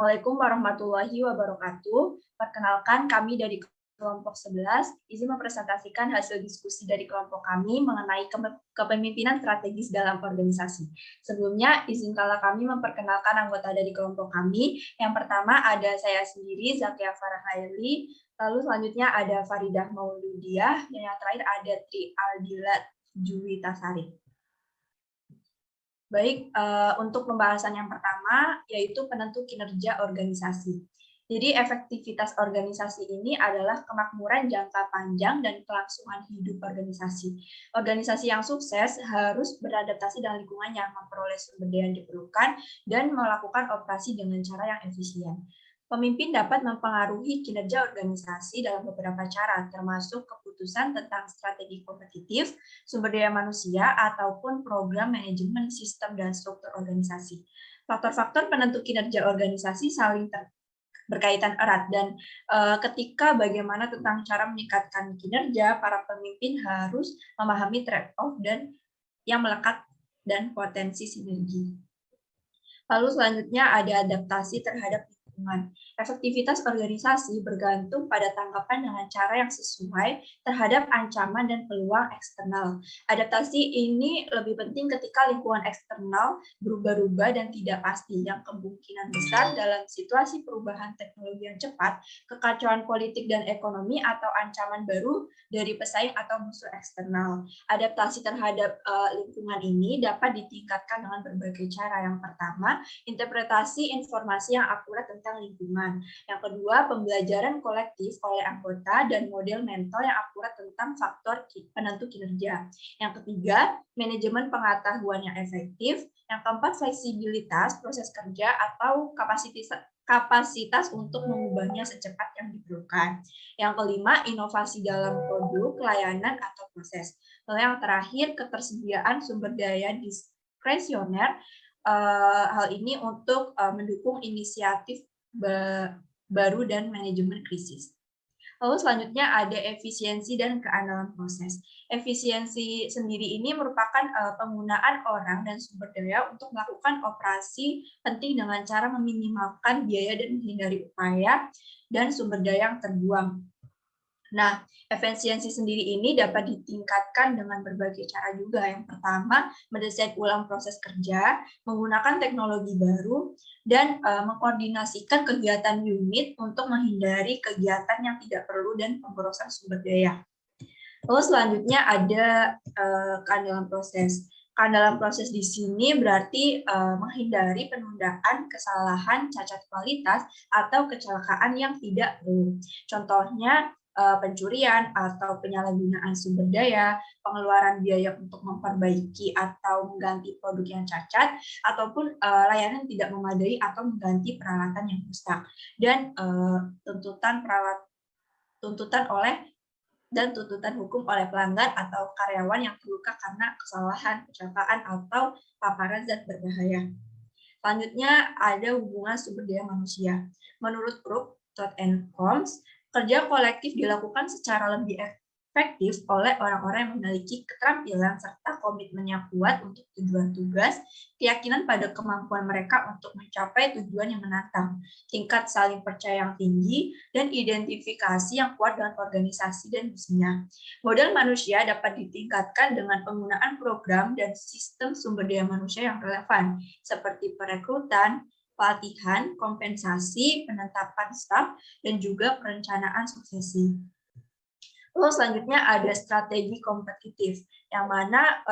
Assalamualaikum warahmatullahi wabarakatuh. Perkenalkan, kami dari kelompok 11 izin mempresentasikan hasil diskusi dari kelompok kami mengenai kepemimpinan strategis dalam organisasi. Sebelumnya, izinkanlah kami memperkenalkan anggota dari kelompok kami. Yang pertama ada saya sendiri, Zakia Farhaili, lalu selanjutnya ada Faridah Mauludiah, dan yang terakhir ada Tri Aldila Juwitasari. Baik, untuk pembahasan yang pertama, yaitu penentu kinerja organisasi. Jadi efektivitas organisasi ini adalah kemakmuran jangka panjang dan kelangsungan hidup organisasi. Organisasi yang sukses harus beradaptasi dengan lingkungan yang memperoleh sumber daya yang diperlukan dan melakukan operasi dengan cara yang efisien. Pemimpin dapat mempengaruhi kinerja organisasi dalam beberapa cara, termasuk keputusan tentang strategi kompetitif, sumber daya manusia, ataupun program manajemen sistem dan struktur organisasi. Faktor-faktor penentu kinerja organisasi saling berkaitan erat, dan ketika bagaimana tentang cara meningkatkan kinerja, para pemimpin harus memahami trade-off dan yang melekat dan potensi sinergi. Lalu selanjutnya ada adaptasi terhadap lingkungan. Efektivitas organisasi bergantung pada tanggapan dengan cara yang sesuai terhadap ancaman dan peluang eksternal. Adaptasi ini lebih penting ketika lingkungan eksternal berubah-ubah dan tidak pasti, yang kemungkinan besar dalam situasi perubahan teknologi yang cepat, kekacauan politik dan ekonomi, atau ancaman baru dari pesaing atau musuh eksternal. Adaptasi terhadap lingkungan ini dapat ditingkatkan dengan berbagai cara. Yang pertama, interpretasi informasi yang akurat tentang lingkungan. Yang kedua, pembelajaran kolektif oleh anggota dan model mentor yang akurat tentang faktor penentu kinerja. Yang ketiga, manajemen pengetahuan yang efektif. Yang keempat, fleksibilitas proses kerja atau kapasitas untuk mengubahnya secepat yang diperlukan. Yang kelima, inovasi dalam produk, layanan, atau proses. Lalu yang terakhir, ketersediaan sumber daya diskresioner. Hal ini untuk mendukung inisiatif baru dan manajemen krisis. Lalu selanjutnya ada efisiensi dan keandalan proses. Efisiensi sendiri ini merupakan penggunaan orang dan sumber daya untuk melakukan operasi penting dengan cara meminimalkan biaya dan menghindari upaya dan sumber daya yang terbuang. Nah, efisiensi sendiri ini dapat ditingkatkan dengan berbagai cara juga. Yang pertama, mendesain ulang proses kerja, menggunakan teknologi baru, dan mengkoordinasikan kegiatan unit untuk menghindari kegiatan yang tidak perlu dan pemborosan sumber daya. Lalu selanjutnya ada keandalan proses. Keandalan proses di sini berarti menghindari penundaan, kesalahan, cacat kualitas, atau kecelakaan yang tidak perlu. Contohnya, pencurian atau penyalahgunaan sumber daya, pengeluaran biaya untuk memperbaiki atau mengganti produk yang cacat, ataupun layanan tidak memadai atau mengganti peralatan yang rusak, dan tuntutan hukum oleh pelanggan atau karyawan yang terluka karena kesalahan, kecelakaan, atau paparan zat berbahaya. Selanjutnya ada hubungan sumber daya manusia. Menurut grup Thought and Coms, kerja kolektif dilakukan secara lebih efektif oleh orang-orang yang memiliki keterampilan serta komitmen yang kuat untuk tujuan tugas, keyakinan pada kemampuan mereka untuk mencapai tujuan yang menantang, tingkat saling percaya yang tinggi, dan identifikasi yang kuat dengan organisasi dan misinya. Modal manusia dapat ditingkatkan dengan penggunaan program dan sistem sumber daya manusia yang relevan, seperti perekrutan, pelatihan, kompensasi, penetapan staf, dan juga perencanaan suksesi. Lalu selanjutnya ada strategi kompetitif, yang mana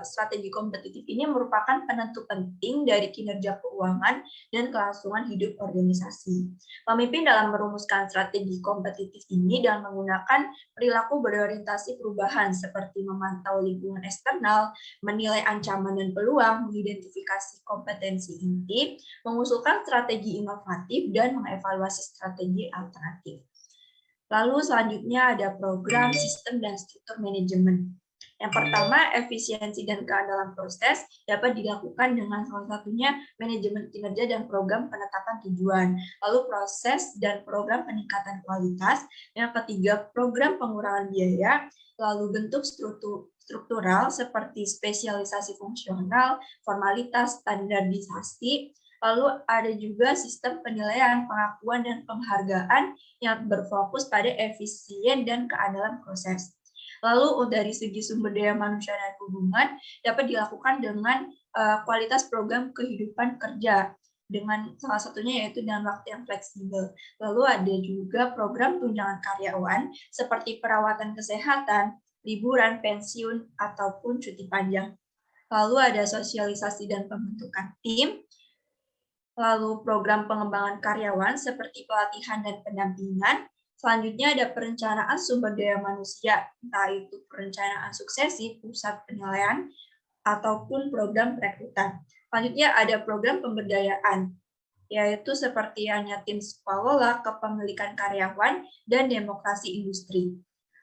strategi kompetitif ini merupakan penentu penting dari kinerja keuangan dan kelangsungan hidup organisasi. Pemimpin dalam merumuskan strategi kompetitif ini dan menggunakan perilaku berorientasi perubahan seperti memantau lingkungan eksternal, menilai ancaman dan peluang, mengidentifikasi kompetensi inti, mengusulkan strategi inovatif, dan mengevaluasi strategi alternatif. Lalu selanjutnya ada program, sistem, dan struktur manajemen. Yang pertama, efisiensi dan keandalan proses dapat dilakukan dengan salah satunya manajemen kinerja dan program penetapan tujuan. Lalu proses dan program peningkatan kualitas. Yang ketiga, program pengurangan biaya. Lalu bentuk struktural seperti spesialisasi fungsional, formalitas, standarisasi, Lalu ada juga sistem penilaian, pengakuan, dan penghargaan yang berfokus pada efisien dan keandalan proses. Lalu dari segi sumber daya manusia dan hubungan dapat dilakukan dengan kualitas program kehidupan kerja, dengan salah satunya yaitu dengan waktu yang fleksibel. Lalu ada juga program tunjangan karyawan seperti perawatan kesehatan, liburan, pensiun, ataupun cuti panjang. Lalu ada sosialisasi dan pembentukan tim, lalu program pengembangan karyawan seperti pelatihan dan pendampingan. Selanjutnya ada perencanaan sumber daya manusia, entah itu perencanaan suksesi, pusat penilaian, ataupun program perekrutan. Selanjutnya ada program pemberdayaan, yaitu seperti hanya tim sekolah, kepemilikan karyawan, dan demokrasi industri.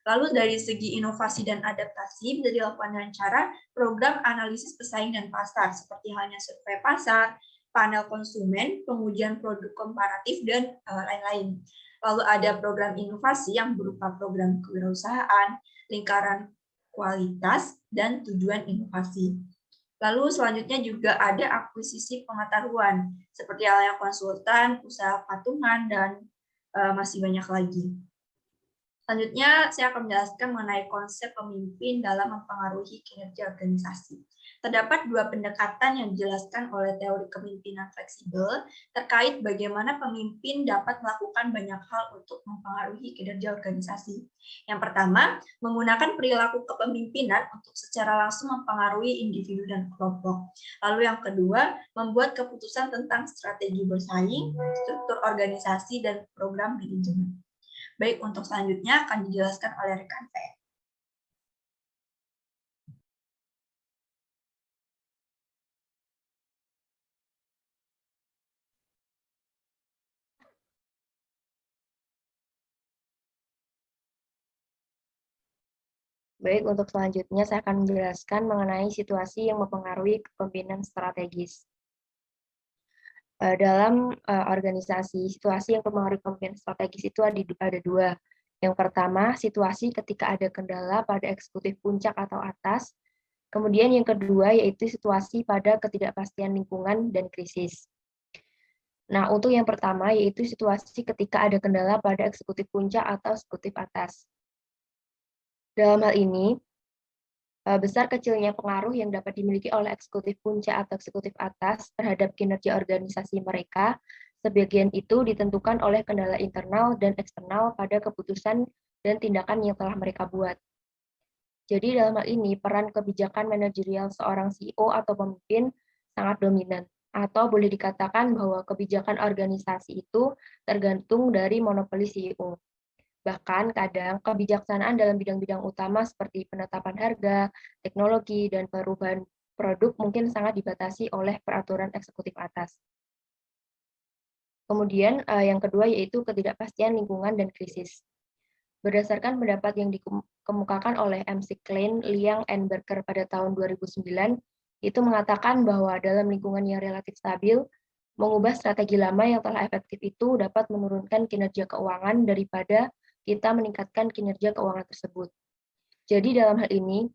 Lalu dari segi inovasi dan adaptasi bisa dilakukan dengan cara program analisis pesaing dan pasar, seperti halnya survei pasar, panel konsumen, pengujian produk komparatif, dan lain-lain. Lalu ada program inovasi yang berupa program kewirausahaan, lingkaran kualitas, dan tujuan inovasi. Lalu selanjutnya juga ada akuisisi pengetahuan, seperti halnya konsultan, usaha patungan, dan masih banyak lagi. Selanjutnya, saya akan menjelaskan mengenai konsep pemimpin dalam mempengaruhi kinerja organisasi. Terdapat dua pendekatan yang dijelaskan oleh teori kepemimpinan fleksibel terkait bagaimana pemimpin dapat melakukan banyak hal untuk mempengaruhi kinerja organisasi. Yang pertama, menggunakan perilaku kepemimpinan untuk secara langsung mempengaruhi individu dan kelompok. Lalu yang kedua, membuat keputusan tentang strategi bersaing, struktur organisasi, dan program manajemen. Baik, untuk selanjutnya akan dijelaskan oleh rekan saya. Baik, untuk selanjutnya saya akan menjelaskan mengenai situasi yang mempengaruhi kepemimpinan strategis. Dalam organisasi, situasi yang mempengaruhi kepemimpinan strategis itu ada dua. Yang pertama, situasi ketika ada kendala pada eksekutif puncak atau atas. Kemudian yang kedua yaitu situasi pada ketidakpastian lingkungan dan krisis. Nah, untuk yang pertama yaitu situasi ketika ada kendala pada eksekutif puncak atau eksekutif atas. Dalam hal ini, besar kecilnya pengaruh yang dapat dimiliki oleh eksekutif puncak atau eksekutif atas terhadap kinerja organisasi mereka, sebagian itu ditentukan oleh kendala internal dan eksternal pada keputusan dan tindakan yang telah mereka buat. Jadi dalam hal ini, peran kebijakan manajerial seorang CEO atau pemimpin sangat dominan, atau boleh dikatakan bahwa kebijakan organisasi itu tergantung dari monopoli CEO. Bahkan kadang kebijaksanaan dalam bidang-bidang utama seperti penetapan harga, teknologi, dan perubahan produk mungkin sangat dibatasi oleh peraturan eksekutif atas. Kemudian yang kedua yaitu ketidakpastian lingkungan dan krisis. Berdasarkan pendapat yang dikemukakan oleh MC Klein, Liang, and Berger pada tahun 2009, itu mengatakan bahwa dalam lingkungan yang relatif stabil, mengubah strategi lama yang telah efektif itu dapat menurunkan kinerja keuangan daripada kita meningkatkan kinerja keuangan tersebut. Jadi dalam hal ini,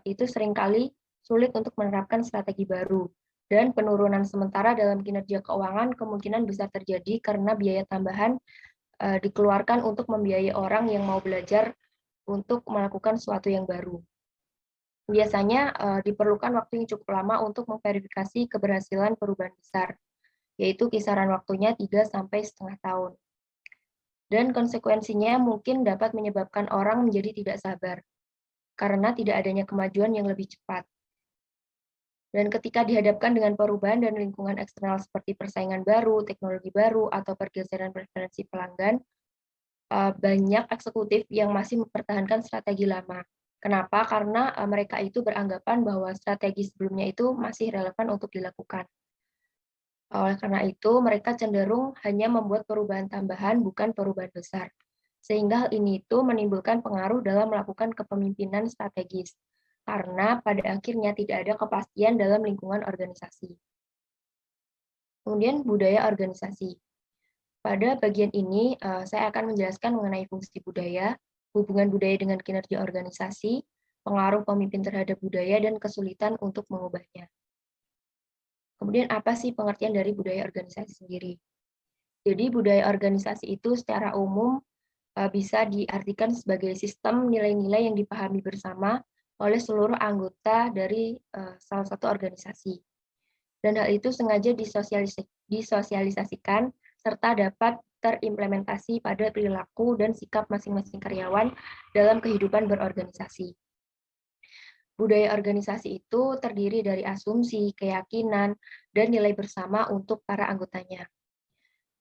itu seringkali sulit untuk menerapkan strategi baru, dan penurunan sementara dalam kinerja keuangan kemungkinan bisa terjadi karena biaya tambahan dikeluarkan untuk membiayai orang yang mau belajar untuk melakukan sesuatu yang baru. Biasanya diperlukan waktu yang cukup lama untuk memverifikasi keberhasilan perubahan besar, yaitu kisaran waktunya 3–3,5 tahun. Dan konsekuensinya mungkin dapat menyebabkan orang menjadi tidak sabar, karena tidak adanya kemajuan yang lebih cepat. Dan ketika dihadapkan dengan perubahan dan lingkungan eksternal seperti persaingan baru, teknologi baru, atau pergeseran preferensi pelanggan, banyak eksekutif yang masih mempertahankan strategi lama. Kenapa? Karena mereka itu beranggapan bahwa strategi sebelumnya itu masih relevan untuk dilakukan. Oleh karena itu, mereka cenderung hanya membuat perubahan tambahan, bukan perubahan besar. Sehingga hal ini itu menimbulkan pengaruh dalam melakukan kepemimpinan strategis, karena pada akhirnya tidak ada kepastian dalam lingkungan organisasi. Kemudian budaya organisasi. Pada bagian ini, saya akan menjelaskan mengenai fungsi budaya, hubungan budaya dengan kinerja organisasi, pengaruh pemimpin terhadap budaya, dan kesulitan untuk mengubahnya. Kemudian apa sih pengertian dari budaya organisasi sendiri? Jadi budaya organisasi itu secara umum bisa diartikan sebagai sistem nilai-nilai yang dipahami bersama oleh seluruh anggota dari salah satu organisasi. Dan hal itu sengaja disosialisasikan serta dapat terimplementasi pada perilaku dan sikap masing-masing karyawan dalam kehidupan berorganisasi. Budaya organisasi itu terdiri dari asumsi, keyakinan, dan nilai bersama untuk para anggotanya.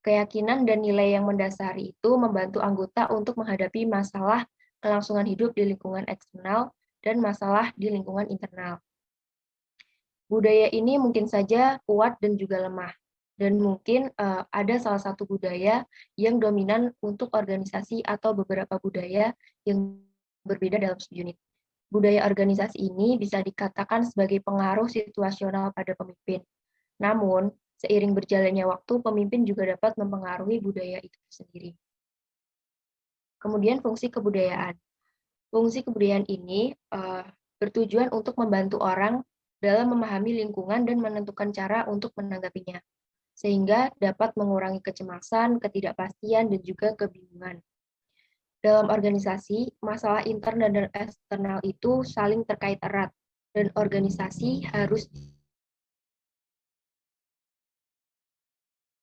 Keyakinan dan nilai yang mendasari itu membantu anggota untuk menghadapi masalah kelangsungan hidup di lingkungan eksternal dan masalah di lingkungan internal. Budaya ini mungkin saja kuat dan juga lemah, dan mungkin ada salah satu budaya yang dominan untuk organisasi atau beberapa budaya yang berbeda dalam subunit. Budaya organisasi ini bisa dikatakan sebagai pengaruh situasional pada pemimpin. Namun, seiring berjalannya waktu, pemimpin juga dapat mempengaruhi budaya itu sendiri. Kemudian fungsi kebudayaan. Fungsi kebudayaan ini bertujuan untuk membantu orang dalam memahami lingkungan dan menentukan cara untuk menanggapinya, sehingga dapat mengurangi kecemasan, ketidakpastian, dan juga kebingungan. Dalam organisasi, masalah internal dan eksternal itu saling terkait erat, dan organisasi harus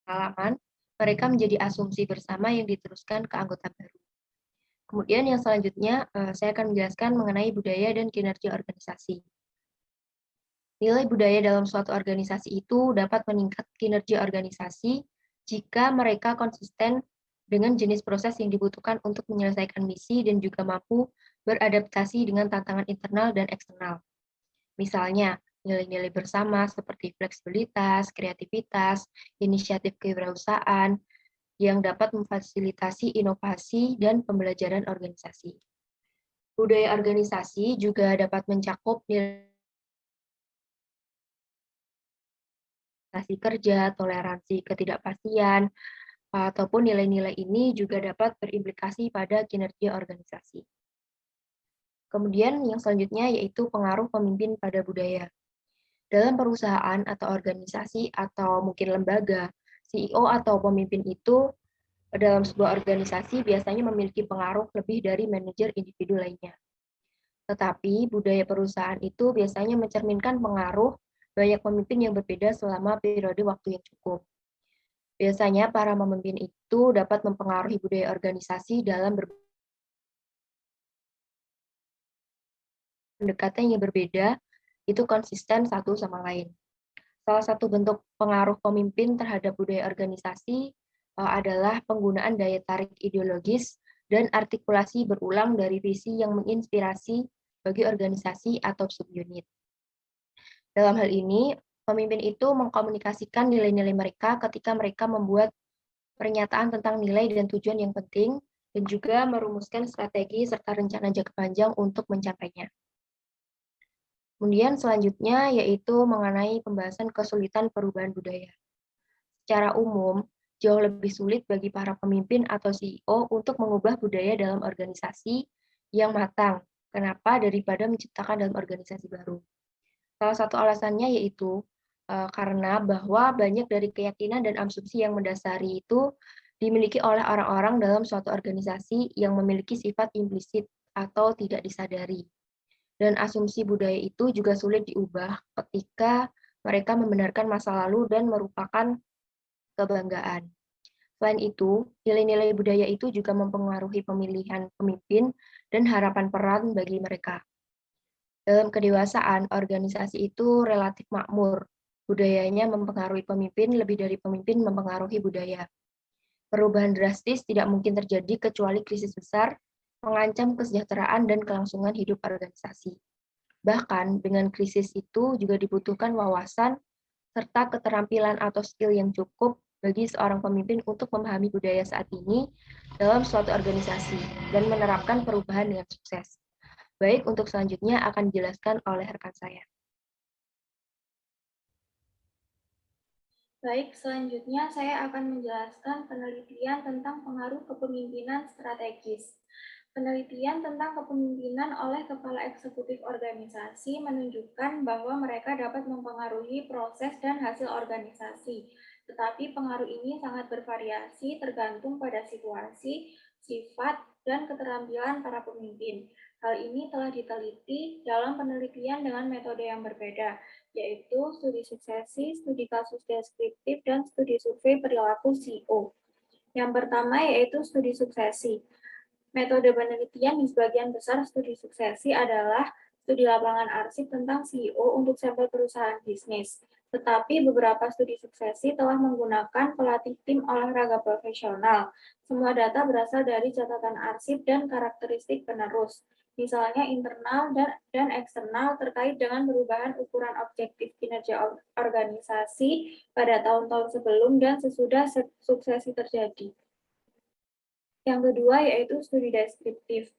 pengalaman, mereka menjadi asumsi bersama yang diteruskan ke anggota baru. Kemudian yang selanjutnya, saya akan menjelaskan mengenai budaya dan kinerja organisasi. Nilai budaya dalam suatu organisasi itu dapat meningkat kinerja organisasi jika mereka konsisten dengan jenis proses yang dibutuhkan untuk menyelesaikan misi dan juga mampu beradaptasi dengan tantangan internal dan eksternal. Misalnya, nilai-nilai bersama seperti fleksibilitas, kreativitas, inisiatif kewirausahaan yang dapat memfasilitasi inovasi dan pembelajaran organisasi. Budaya organisasi juga dapat mencakup nilai kerja, toleransi ketidakpastian, ataupun nilai-nilai ini juga dapat berimplikasi pada kinerja organisasi. Kemudian yang selanjutnya yaitu pengaruh pemimpin pada budaya. Dalam perusahaan atau organisasi atau mungkin lembaga, CEO atau pemimpin itu dalam sebuah organisasi biasanya memiliki pengaruh lebih dari manajer individu lainnya. Tetapi budaya perusahaan itu biasanya mencerminkan pengaruh banyak pemimpin yang berbeda selama periode waktu yang cukup. Biasanya para pemimpin itu dapat mempengaruhi budaya organisasi dalam pendekatan yang berbeda, itu konsisten satu sama lain. Salah satu bentuk pengaruh pemimpin terhadap budaya organisasi adalah penggunaan daya tarik ideologis dan artikulasi berulang dari visi yang menginspirasi bagi organisasi atau subunit. Dalam hal ini, pemimpin itu mengkomunikasikan nilai-nilai mereka ketika mereka membuat pernyataan tentang nilai dan tujuan yang penting, dan juga merumuskan strategi serta rencana jangka panjang untuk mencapainya. Kemudian selanjutnya yaitu mengenai pembahasan kesulitan perubahan budaya. Secara umum, jauh lebih sulit bagi para pemimpin atau CEO untuk mengubah budaya dalam organisasi yang matang. Kenapa? Daripada menciptakan dalam organisasi baru. Salah satu alasannya yaitu karena bahwa banyak dari keyakinan dan asumsi yang mendasari itu dimiliki oleh orang-orang dalam suatu organisasi yang memiliki sifat implisit atau tidak disadari. Dan asumsi budaya itu juga sulit diubah ketika mereka membenarkan masa lalu dan merupakan kebanggaan. Selain itu, nilai-nilai budaya itu juga mempengaruhi pemilihan pemimpin dan harapan peran bagi mereka. Dalam kedewasaan, organisasi itu relatif makmur. Budayanya mempengaruhi pemimpin lebih dari pemimpin mempengaruhi budaya. Perubahan drastis tidak mungkin terjadi kecuali krisis besar mengancam kesejahteraan dan kelangsungan hidup organisasi. Bahkan dengan krisis itu juga dibutuhkan wawasan serta keterampilan atau skill yang cukup bagi seorang pemimpin untuk memahami budaya saat ini dalam suatu organisasi dan menerapkan perubahan dengan sukses. Baik, untuk selanjutnya akan dijelaskan oleh rekan saya. Baik, selanjutnya saya akan menjelaskan penelitian tentang pengaruh kepemimpinan strategis. Penelitian tentang kepemimpinan oleh kepala eksekutif organisasi menunjukkan bahwa mereka dapat mempengaruhi proses dan hasil organisasi. Tetapi pengaruh ini sangat bervariasi tergantung pada situasi, sifat, dan keterampilan para pemimpin. Hal ini telah diteliti dalam penelitian dengan metode yang berbeda, yaitu studi suksesi, studi kasus deskriptif, dan studi survei perilaku CEO. Yang pertama yaitu studi suksesi. Metode penelitian di sebagian besar studi suksesi adalah studi lapangan arsip tentang CEO untuk sampel perusahaan bisnis. Tetapi beberapa studi suksesi telah menggunakan pelatih tim olahraga profesional. Semua data berasal dari catatan arsip dan karakteristik penerus, misalnya internal dan eksternal terkait dengan perubahan ukuran objektif kinerja organisasi pada tahun-tahun sebelum dan sesudah suksesi terjadi. Yang kedua yaitu studi deskriptif.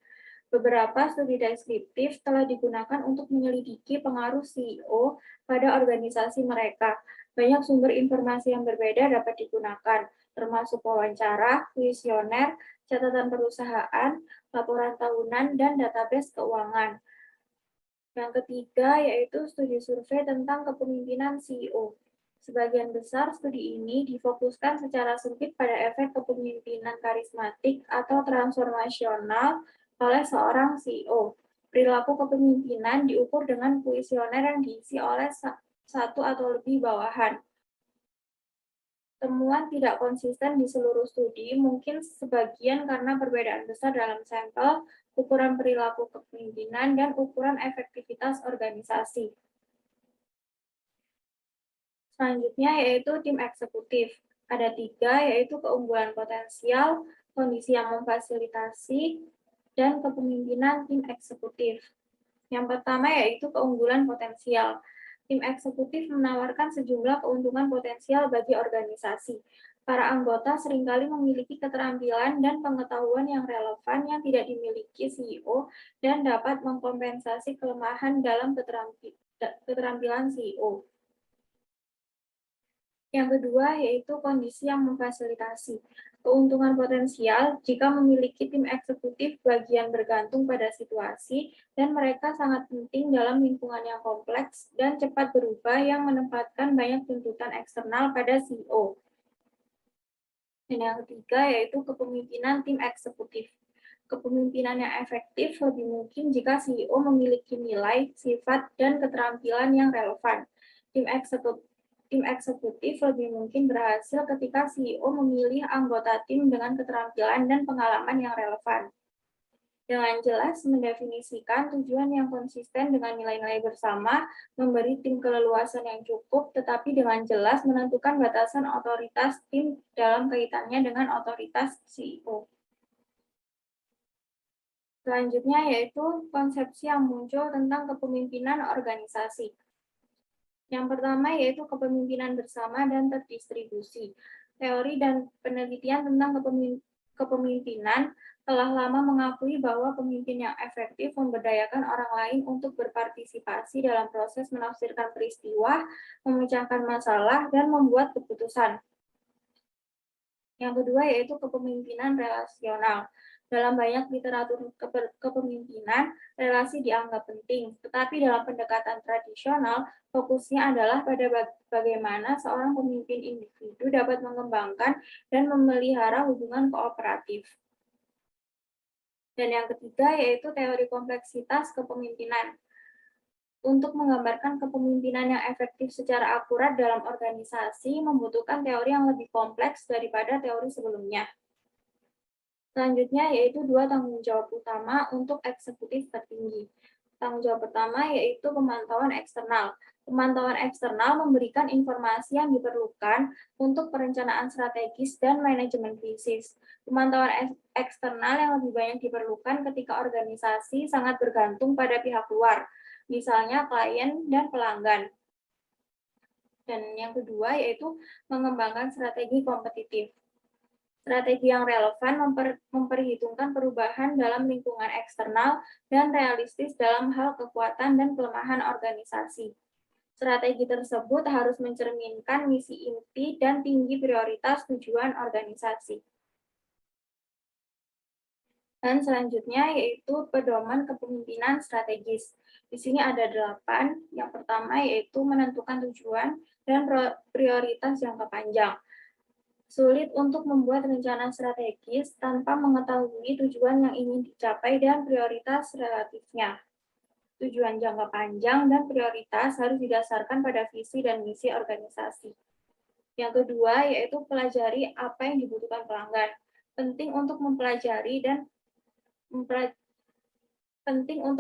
Beberapa studi deskriptif telah digunakan untuk menyelidiki pengaruh CEO pada organisasi mereka. Banyak sumber informasi yang berbeda dapat digunakan, termasuk wawancara, kuesioner, catatan perusahaan, laporan tahunan, dan database keuangan. Yang ketiga yaitu studi survei tentang kepemimpinan CEO. Sebagian besar studi ini difokuskan secara sempit pada efek kepemimpinan karismatik atau transformasional oleh seorang CEO. Perilaku kepemimpinan diukur dengan kuesioner yang diisi oleh satu atau lebih bawahan. Temuan tidak konsisten di seluruh studi, mungkin sebagian karena perbedaan besar dalam sampel, ukuran perilaku kepemimpinan, dan ukuran efektivitas organisasi. Selanjutnya yaitu tim eksekutif. Ada 3, yaitu keunggulan potensial, kondisi yang memfasilitasi, dan kepemimpinan tim eksekutif. Yang pertama yaitu keunggulan potensial. Tim eksekutif menawarkan sejumlah keuntungan potensial bagi organisasi. Para anggota seringkali memiliki keterampilan dan pengetahuan yang relevan yang tidak dimiliki CEO dan dapat mengkompensasi kelemahan dalam keterampilan CEO. Yang kedua yaitu kondisi yang memfasilitasi. Keuntungan potensial jika memiliki tim eksekutif bagian bergantung pada situasi dan mereka sangat penting dalam lingkungan yang kompleks dan cepat berubah yang menempatkan banyak tuntutan eksternal pada CEO. Dan yang ketiga yaitu kepemimpinan tim eksekutif. Kepemimpinan yang efektif lebih mungkin jika CEO memiliki nilai, sifat, dan keterampilan yang relevan. Tim eksekutif lebih mungkin berhasil ketika CEO memilih anggota tim dengan keterampilan dan pengalaman yang relevan. Dengan jelas mendefinisikan tujuan yang konsisten dengan nilai-nilai bersama, memberi tim keleluasan yang cukup, tetapi dengan jelas menentukan batasan otoritas tim dalam kaitannya dengan otoritas CEO. Selanjutnya yaitu konsepsi yang muncul tentang kepemimpinan organisasi. Yang pertama yaitu kepemimpinan bersama dan terdistribusi. Teori dan penelitian tentang kepemimpinan telah lama mengakui bahwa pemimpin yang efektif memberdayakan orang lain untuk berpartisipasi dalam proses menafsirkan peristiwa, memecahkan masalah, dan membuat keputusan. Yang kedua yaitu kepemimpinan relasional. Dalam banyak literatur kepemimpinan, relasi dianggap penting, tetapi dalam pendekatan tradisional, fokusnya adalah pada bagaimana seorang pemimpin individu dapat mengembangkan dan memelihara hubungan kooperatif. Dan yang ketiga yaitu teori kompleksitas kepemimpinan. Untuk menggambarkan kepemimpinan yang efektif secara akurat dalam organisasi membutuhkan teori yang lebih kompleks daripada teori sebelumnya. Selanjutnya yaitu 2 tanggung jawab utama untuk eksekutif tertinggi. Tanggung jawab pertama yaitu pemantauan eksternal. Pemantauan eksternal memberikan informasi yang diperlukan untuk perencanaan strategis dan manajemen krisis. Pemantauan eksternal yang lebih banyak diperlukan ketika organisasi sangat bergantung pada pihak luar, misalnya klien dan pelanggan. Dan yang kedua yaitu mengembangkan strategi kompetitif. Strategi yang relevan memperhitungkan perubahan dalam lingkungan eksternal dan realistis dalam hal kekuatan dan kelemahan organisasi. Strategi tersebut harus mencerminkan misi inti dan tinggi prioritas tujuan organisasi. Dan selanjutnya yaitu pedoman kepemimpinan strategis. Di sini ada 8. Yang pertama yaitu menentukan tujuan dan prioritas jangka panjang. Sulit untuk membuat rencana strategis tanpa mengetahui tujuan yang ingin dicapai dan prioritas relatifnya. Tujuan jangka panjang dan prioritas harus didasarkan pada visi dan misi organisasi. Yang kedua yaitu pelajari apa yang dibutuhkan pelanggan. Penting untuk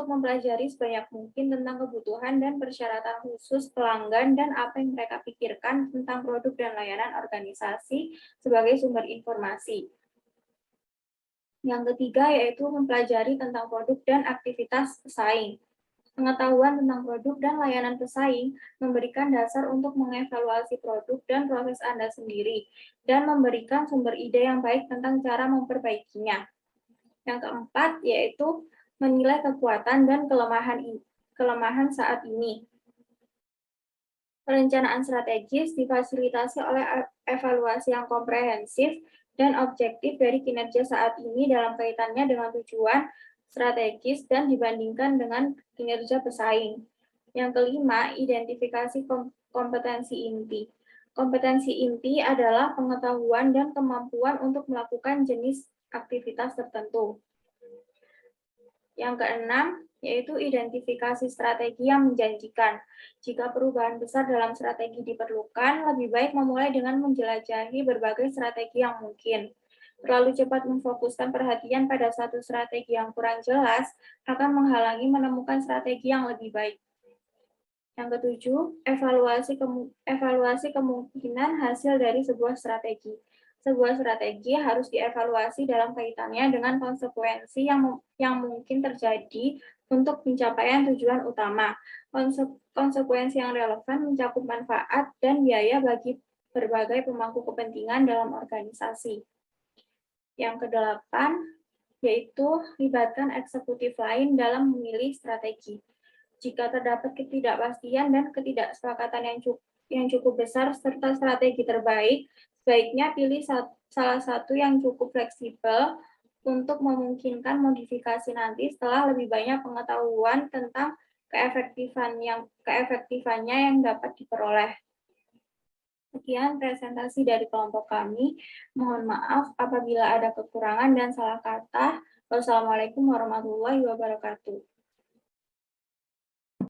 mempelajari sebanyak mungkin tentang kebutuhan dan persyaratan khusus pelanggan dan apa yang mereka pikirkan tentang produk dan layanan organisasi sebagai sumber informasi. Yang ketiga yaitu mempelajari tentang produk dan aktivitas pesaing. Pengetahuan tentang produk dan layanan pesaing memberikan dasar untuk mengevaluasi produk dan proses Anda sendiri, dan memberikan sumber ide yang baik tentang cara memperbaikinya. Yang keempat, yaitu menilai kekuatan dan kelemahan saat ini. Perencanaan strategis difasilitasi oleh evaluasi yang komprehensif dan objektif dari kinerja saat ini dalam kaitannya dengan tujuan strategis dan dibandingkan dengan kinerja pesaing. Yang kelima, identifikasi kompetensi inti. Kompetensi inti adalah pengetahuan dan kemampuan untuk melakukan jenis aktivitas tertentu. Yang keenam, yaitu identifikasi strategi yang menjanjikan. Jika perubahan besar dalam strategi diperlukan, lebih baik memulai dengan menjelajahi berbagai strategi yang mungkin. Terlalu cepat memfokuskan perhatian pada satu strategi yang kurang jelas akan menghalangi menemukan strategi yang lebih baik. Yang ketujuh, evaluasi kemungkinan hasil dari sebuah strategi. Sebuah strategi harus dievaluasi dalam kaitannya dengan konsekuensi yang mungkin terjadi untuk pencapaian tujuan utama. Konsekuensi yang relevan mencakup manfaat dan biaya bagi berbagai pemangku kepentingan dalam organisasi. Yang kedelapan, yaitu libatkan eksekutif lain dalam memilih strategi. Jika terdapat ketidakpastian dan ketidaksepakatan yang cukup besar serta strategi terbaik, sebaiknya pilih salah satu yang cukup fleksibel untuk memungkinkan modifikasi nanti setelah lebih banyak pengetahuan tentang keefektifannya yang dapat diperoleh. Sekian presentasi dari kelompok kami. Mohon maaf apabila ada kekurangan dan salah kata. Wassalamualaikum warahmatullahi wabarakatuh.